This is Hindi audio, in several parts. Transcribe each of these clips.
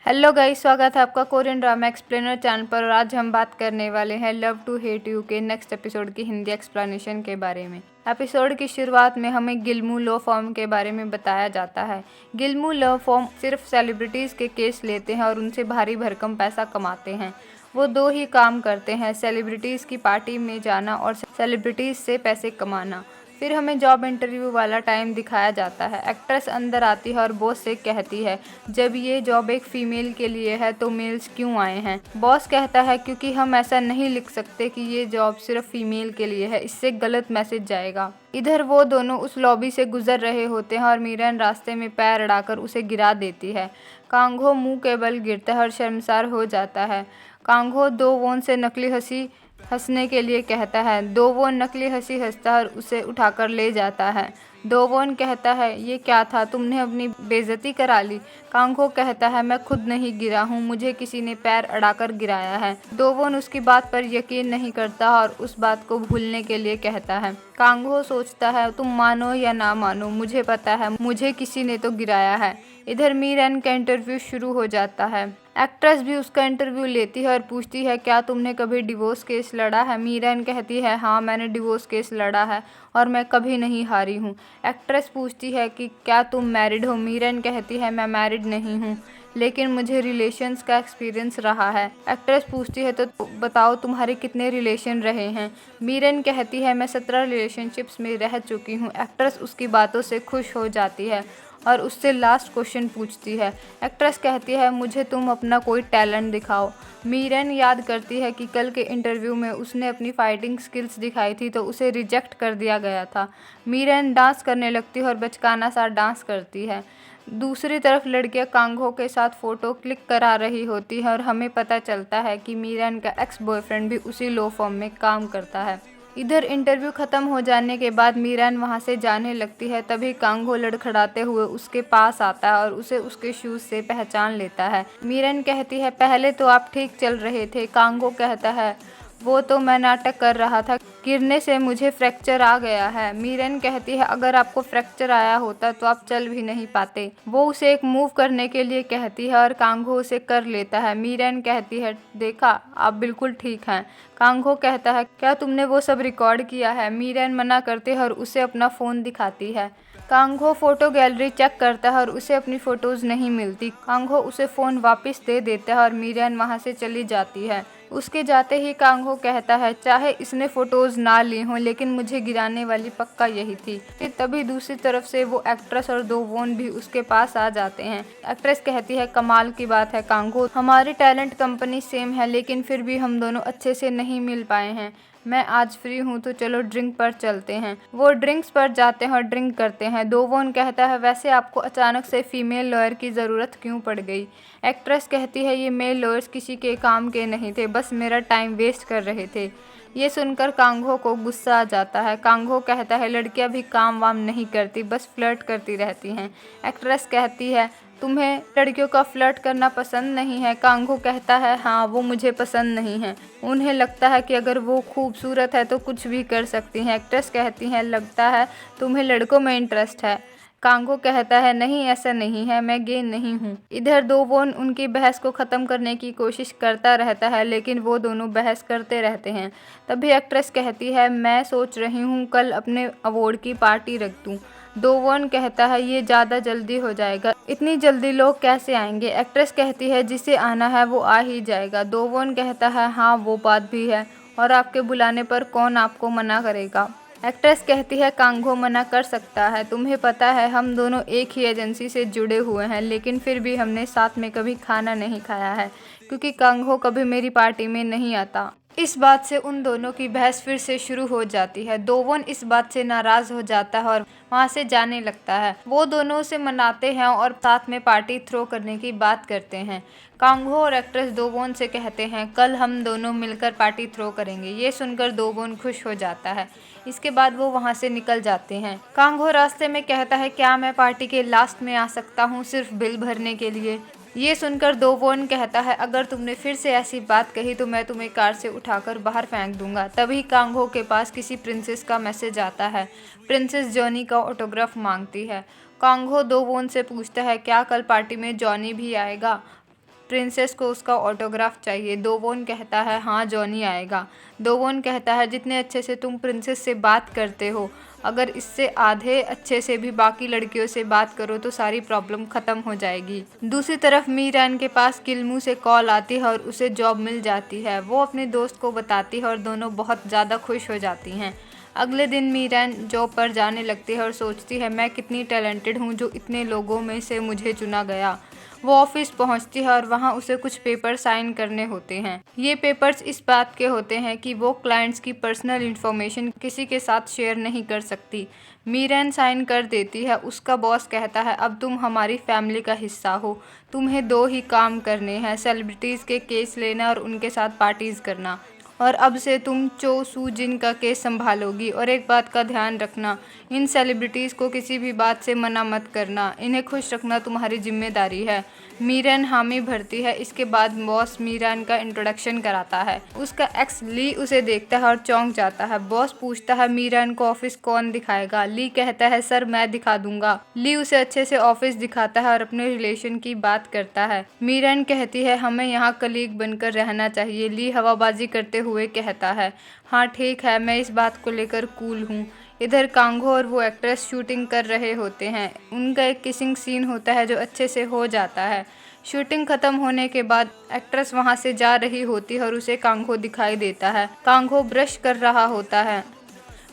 हेलो गाइस, स्वागत है आपका कोरियन ड्रामा एक्सप्लेनर चैनल पर। और आज हम बात करने वाले हैं लव टू हेट यू के नेक्स्ट एपिसोड की हिंदी एक्सप्लेनेशन के बारे में। एपिसोड की शुरुआत में हमें गिल्मू लॉ फॉर्म के बारे में बताया जाता है। गिल्मू लॉ फॉर्म सिर्फ सेलिब्रिटीज़ के केस लेते हैं और उनसे भारी भरकम पैसा कमाते हैं। वो दो ही काम करते हैं, सेलिब्रिटीज़ की पार्टी में जाना और सेलिब्रिटीज़ से पैसे कमाना। फिर हमें जॉब इंटरव्यू वाला टाइम दिखाया जाता है। एक्ट्रेस अंदर आती है और बॉस से कहती है, जब ये जॉब एक फीमेल के लिए है तो मेल्स क्यों आए हैं। बॉस कहता है, क्योंकि हम ऐसा नहीं लिख सकते कि ये जॉब सिर्फ फीमेल के लिए है, इससे गलत मैसेज जाएगा। इधर वो दोनों उस लॉबी से गुजर रहे होते हैं और मीरन रास्ते में पैर अड़ाकर उसे गिरा देती है। कांगहो मुंह के बल गिरता है और शर्मसार हो जाता है। कांगहो दो वोन से नकली हंसी हंसने के लिए कहता है। दोवोन नकली हंसी हंसता है और उसे उठाकर ले जाता है। दोवोन कहता है, ये क्या था, तुमने अपनी बेइज्जती करा ली। कांगहो कहता है, मैं खुद नहीं गिरा हूँ, मुझे किसी ने पैर अड़ाकर गिराया है। दोवोन उसकी बात पर यकीन नहीं करता और उस बात को भूलने के लिए कहता है। कांगहो सोचता है, तुम मानो या ना मानो, मुझे पता है मुझे किसी ने तो गिराया है। इधर मीरन का इंटरव्यू शुरू हो जाता है। एक्ट्रेस भी उसका इंटरव्यू लेती है और पूछती है, क्या तुमने कभी डिवोर्स केस लड़ा है। मीरन कहती है, हाँ मैंने डिवोर्स केस लड़ा है और मैं कभी नहीं हारी हूँ। एक्ट्रेस पूछती है कि क्या तुम मैरिड हो। मीरन कहती है, मैं मैरिड नहीं हूँ लेकिन मुझे रिलेशंस का एक्सपीरियंस रहा है। एक्ट्रेस पूछती है, तो बताओ तुम्हारे कितने रिलेशन रहे हैं। मीरन कहती है, मैं 17 रिलेशनशिप्स में रह चुकी हूँ। एक्ट्रेस उसकी बातों से खुश हो जाती है और उससे लास्ट क्वेश्चन पूछती है। एक्ट्रेस कहती है, मुझे तुम अपना कोई टैलेंट दिखाओ। मीरन याद करती है कि कल के इंटरव्यू में उसने अपनी फाइटिंग स्किल्स दिखाई थी तो उसे रिजेक्ट कर दिया गया था। मीरन डांस करने लगती है और बचकाना सा डांस करती है। दूसरी तरफ लड़कियां कांगहो के साथ फ़ोटो क्लिक करा रही होती है और हमें पता चलता है कि मीरन का एक्स बॉयफ्रेंड भी उसी लॉ फर्म में काम करता है। इधर इंटरव्यू ख़त्म हो जाने के बाद मीरन वहां से जाने लगती है। तभी कांगहो लड़खड़ाते हुए उसके पास आता है और उसे उसके शूज़ से पहचान लेता है। मीरन कहती है, पहले तो आप ठीक चल रहे थे। कांगहो कहता है, वो तो मैं नाटक कर रहा था, गिरने से मुझे फ्रैक्चर आ गया है। मीरन कहती है, अगर आपको फ्रैक्चर आया होता तो आप चल भी नहीं पाते। वो उसे एक मूव करने के लिए कहती है और कांगहो उसे कर लेता है। मीरन कहती है, देखा आप बिल्कुल ठीक हैं। कांगहो कहता है, क्या तुमने वो सब रिकॉर्ड किया है। मीरन मना करती है और उसे अपना फ़ोन दिखाती है। कांगहो फोटो गैलरी चेक करता है और उसे अपनी फ़ोटोज़ नहीं मिलती। कांगहो उसे फ़ोन वापस दे देता है और मीरन वहाँ से चली जाती है। उसके जाते ही कांगहो कहता है, चाहे इसने फ़ोटोज़ ना ली हों लेकिन मुझे गिराने वाली पक्का यही थी। फिर तभी दूसरी तरफ से वो एक्ट्रेस और दोवोन भी उसके पास आ जाते हैं। एक्ट्रेस कहती है, कमाल की बात है कांगहो, हमारी टैलेंट कंपनी सेम है लेकिन फिर भी हम दोनों अच्छे से नहीं मिल पाए हैं। मैं आज फ्री हूँ तो चलो ड्रिंक पर चलते हैं। वो ड्रिंक्स पर जाते हैं और ड्रिंक करते हैं। दोवोन कहता है, वैसे आपको अचानक से फीमेल लॉयर की ज़रूरत क्यों पड़ गई। एक्ट्रेस कहती है, ये मेल लॉयर्स किसी के काम के नहीं थे, बस मेरा टाइम वेस्ट कर रहे थे। ये सुनकर कांगहो को गुस्सा आ जाता है। कांगहो कहता है, लड़कियां भी काम वाम नहीं करती, बस फ्लर्ट करती रहती हैं। एक्ट्रेस कहती है, तुम्हें लड़कियों का फ्लर्ट करना पसंद नहीं है। कांगहो कहता है, हाँ वो मुझे पसंद नहीं है। उन्हें लगता है कि अगर वो खूबसूरत है तो कुछ भी कर सकती हैं। एक्ट्रेस कहती हैं, लगता है तुम्हें लड़कों में इंटरेस्ट है। कांगो कहता है, नहीं ऐसा नहीं है, मैं गे नहीं हूँ। इधर दोवोन उनकी बहस को ख़त्म करने की कोशिश करता रहता है लेकिन वो दोनों बहस करते रहते हैं। तभी एक्ट्रेस कहती है, मैं सोच रही हूँ कल अपने अवार्ड की पार्टी रख दूँ। दोवोन कहता है, ये ज़्यादा जल्दी हो जाएगा, इतनी जल्दी लोग कैसे आएंगे। एक्ट्रेस कहती है, जिसे आना है वो आ ही जाएगा। दोवोन कहता है, हाँ वो बात भी है, और आपके बुलाने पर कौन आपको मना करेगा। एक्ट्रेस कहती है, कांगहो मना कर सकता है, तुम्हें पता है हम दोनों एक ही एजेंसी से जुड़े हुए हैं लेकिन फिर भी हमने साथ में कभी खाना नहीं खाया है क्योंकि कांगहो कभी मेरी पार्टी में नहीं आता। इस बात से उन दोनों की बहस फिर से शुरू हो जाती है। दोवोन इस बात से नाराज़ हो जाता है और वहाँ से जाने लगता है। वो दोनों उसे मनाते हैं और साथ में पार्टी थ्रो करने की बात करते हैं। कांगहो और एक्ट्रेस दोवोन से कहते हैं, कल हम दोनों मिलकर पार्टी थ्रो करेंगे। ये सुनकर दोवोन खुश हो जाता है। इसके बाद वो वहाँ से निकल जाते हैं। कांगहो रास्ते में कहता है, क्या मैं पार्टी के लास्ट में आ सकता हूँ सिर्फ बिल भरने के लिए। ये सुनकर दोवोन कहता है, अगर तुमने फिर से ऐसी बात कही तो मैं तुम्हें कार से उठाकर बाहर फेंक दूंगा। तभी कांगहो के पास किसी प्रिंसेस का मैसेज आता है। प्रिंसेस जॉनी का ऑटोग्राफ मांगती है। कांगहो दोवोन से पूछता है, क्या कल पार्टी में जॉनी भी आएगा। प्रिंसेस को उसका ऑटोग्राफ चाहिए। दोवोन कहता है हाँ जॉनी आएगा। दोवोन कहता है जितने अच्छे से तुम प्रिंसेस से बात करते हो, अगर इससे आधे अच्छे से भी बाकी लड़कियों से बात करो तो सारी प्रॉब्लम ख़त्म हो जाएगी। दूसरी तरफ मीरान के पास गिल्मू से कॉल आती है और उसे जॉब मिल जाती है। वो अपने दोस्त को बताती है और दोनों बहुत ज़्यादा खुश हो जाती हैं। अगले दिन मीरान जॉब पर जाने लगती है और सोचती है मैं कितनी टैलेंटेड हूँ जो इतने लोगों में से मुझे चुना गया। वो ऑफिस पहुंचती है और वहां उसे कुछ पेपर साइन करने होते हैं। ये पेपर्स इस बात के होते हैं कि वो क्लाइंट्स की पर्सनल इंफॉर्मेशन किसी के साथ शेयर नहीं कर सकती। मीरान साइन कर देती है। उसका बॉस कहता है अब तुम हमारी फैमिली का हिस्सा हो, तुम्हें 2 ही काम करने हैं, सेलिब्रिटीज़ के केस लेना और उनके साथ पार्टीज़ करना, और अब से तुम चो सू जिन का केस संभालोगी। और एक बात का ध्यान रखना, इन सेलिब्रिटीज़ को किसी भी बात से मना मत करना, इन्हें खुश रखना तुम्हारी जिम्मेदारी है। मीरान हामी भरती है। इसके बाद बॉस मीरान का इंट्रोडक्शन कराता है। उसका एक्स ली उसे देखता है और चौंक जाता है। बॉस पूछता है मीरान को ऑफिस कौन दिखाएगा। ली कहता है सर मैं दिखा दूंगा। ली उसे अच्छे से ऑफिस दिखाता है और अपने रिलेशन की बात करता है। मीरान कहती है हमें यहाँ कलीग बनकर रहना चाहिए। ली हवाबाजी करते हुए कहता है हाँ ठीक है, मैं इस बात को लेकर कूल हूँ। इधर कांगो और वो एक्ट्रेस शूटिंग कर रहे होते हैं। उनका एक किसिंग सीन होता है जो अच्छे से हो जाता है। शूटिंग खत्म होने के बाद एक्ट्रेस वहां से जा रही होती है और उसे कांगो दिखाई देता है। कांगो ब्रश कर रहा होता है।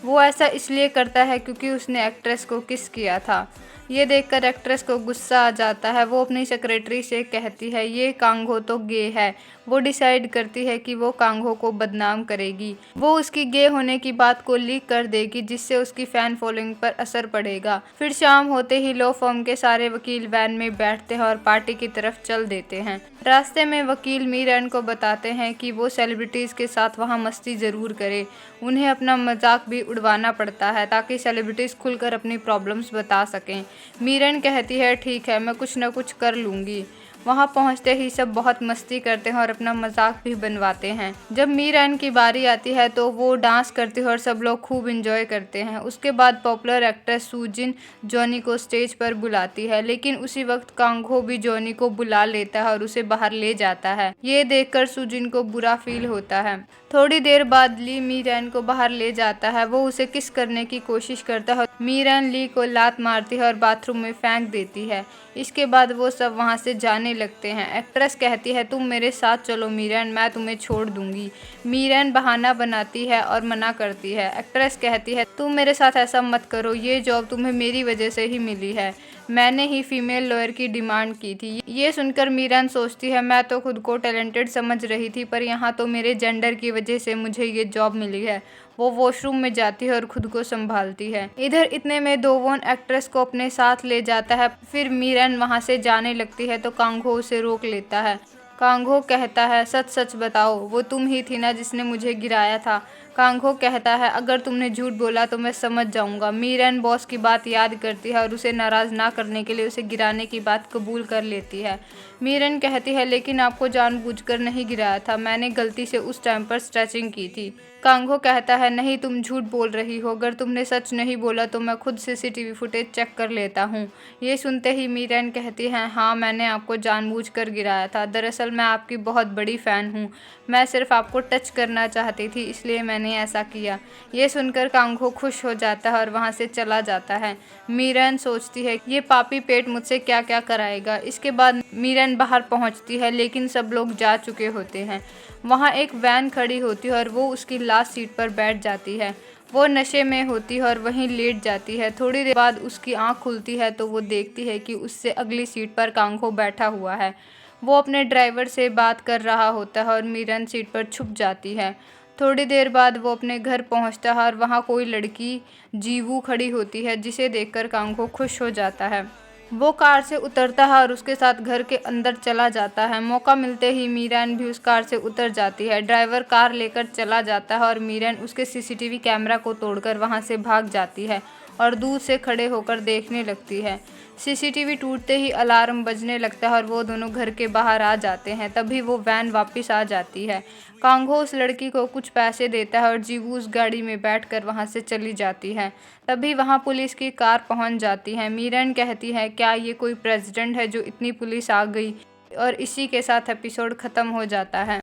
वो ऐसा इसलिए करता है क्योंकि उसने एक्ट्रेस को किस किया था। ये देखकर एक्ट्रेस को गुस्सा आ जाता है। वो अपनी सेक्रेटरी से कहती है ये कांगो तो गे है। वो डिसाइड करती है कि वो कांगो को बदनाम करेगी। वो उसकी गे होने की बात को लीक कर देगी जिससे उसकी फ़ैन फॉलोइंग पर असर पड़ेगा। फिर शाम होते ही लॉ फर्म के सारे वकील वैन में बैठते हैं और पार्टी की तरफ चल देते हैं। रास्ते में वकील मीरान को बताते हैं कि वो सेलिब्रिटीज़ के साथ वहाँ मस्ती ज़रूर करे। उन्हें अपना मजाक भी उड़वाना पड़ता है ताकि सेलिब्रिटीज़ खुलकर अपनी प्रॉब्लम्स बता सकें। मीरान कहती है ठीक है, मैं कुछ न कुछ कर लूँगी। वहाँ पहुँचते ही सब बहुत मस्ती करते हैं और अपना मजाक भी बनवाते हैं। जब मीरान की बारी आती है तो वो डांस करती है और सब लोग खूब इंजॉय करते हैं। उसके बाद पॉपुलर एक्ट्रेस सूजिन जॉनी को स्टेज पर बुलाती है, लेकिन उसी वक्त कांगहो भी जॉनी को बुला लेता है और उसे बाहर ले जाता है। ये देखकर सूजिन को बुरा फील होता है। थोड़ी देर बाद ली मीरान को बाहर ले जाता है। वो उसे किस करने की कोशिश करता है। मीरान ली को लात मारती है और बाथरूम में फेंक देती है। इसके बाद वो सब वहाँ से जाने लगते हैं। एक्ट्रेस कहती है तुम मेरे साथ चलो मीरान, मैं तुम्हें छोड़ दूंगी। मीरान बहाना बनाती है और मना करती है। एक्ट्रेस कहती है तुम मेरे साथ ऐसा मत करो, ये जॉब तुम्हें मेरी वजह से ही मिली है, मैंने ही फीमेल लॉयर की डिमांड की थी। ये सुनकर मीरान सोचती है मैं तो खुद को टैलेंटेड समझ रही थी, पर यहाँ तो मेरे जेंडर की वजह से मुझे ये जॉब मिली है। वो वॉशरूम में जाती है और खुद को संभालती है। इधर इतने में दोवोन एक्ट्रेस को अपने साथ ले जाता है। फिर मीरान वहाँ से जाने लगती है तो कांगो उसे रोक लेता है। कांगो कहता है सच सच बताओ, वो तुम ही थी ना जिसने मुझे गिराया था। कांगो कहता है अगर तुमने झूठ बोला तो मैं समझ जाऊंगा। मीरान बॉस की बात याद करती है और उसे नाराज़ ना करने के लिए उसे गिराने की बात कबूल कर लेती है। मीरान कहती है लेकिन आपको जानबूझकर नहीं गिराया था, मैंने गलती से उस टाइम पर स्ट्रेचिंग की थी। कांगो कहता है नहीं तुम झूठ बोल रही हो, अगर तुमने सच नहीं बोला तो मैं खुद सीसीटीवी फुटेज चेक कर लेता हूँ। ये सुनते ही मीरान कहती है हाँ मैंने आपको जानबूझकर गिराया था, दरअसल मैं आपकी बहुत बड़ी फ़ैन हूँ, मैं सिर्फ आपको टच करना चाहती थी इसलिए मैंने ऐसा किया। ये सुनकर कांगो खुश हो जाता है और वहाँ से चला जाता है। मीरान सोचती है ये पापी पेट मुझसे क्या क्या कराएगा। इसके बाद मीरान बाहर पहुँचती है लेकिन सब लोग जा चुके होते हैं। वहाँ एक वैन खड़ी होती है और वो उसकी लास्ट सीट पर बैठ जाती है। वो नशे में होती है और वहीं लेट जाती है। थोड़ी देर बाद उसकी आंख खुलती है तो वो देखती है कि उससे अगली सीट पर कांगो बैठा हुआ है। वो अपने ड्राइवर से बात कर रहा होता है और मीरान सीट पर छुप जाती है। थोड़ी देर बाद वो अपने घर पहुंचता है और वहाँ कोई लड़की जीवू खड़ी होती है जिसे देखकर कांगो खुश हो जाता है। वो कार से उतरता है और उसके साथ घर के अंदर चला जाता है। मौका मिलते ही मीरान भी उस कार से उतर जाती है। ड्राइवर कार लेकर चला जाता है और मीरान उसके सीसीटीवी कैमरा को तोड़कर वहां से भाग जाती है और दूर से खड़े होकर देखने लगती है। सीसीटीवी टूटते ही अलार्म बजने लगता है और वो दोनों घर के बाहर आ जाते हैं। तभी वो वैन वापस आ जाती है। कांगो उस लड़की को कुछ पैसे देता है और जीवू उस गाड़ी में बैठकर वहां से चली जाती है। तभी वहां पुलिस की कार पहुंच जाती है। मीरान कहती है क्या ये कोई प्रेसिडेंट है जो इतनी पुलिस आ गई। और इसी के साथ एपिसोड ख़त्म हो जाता है।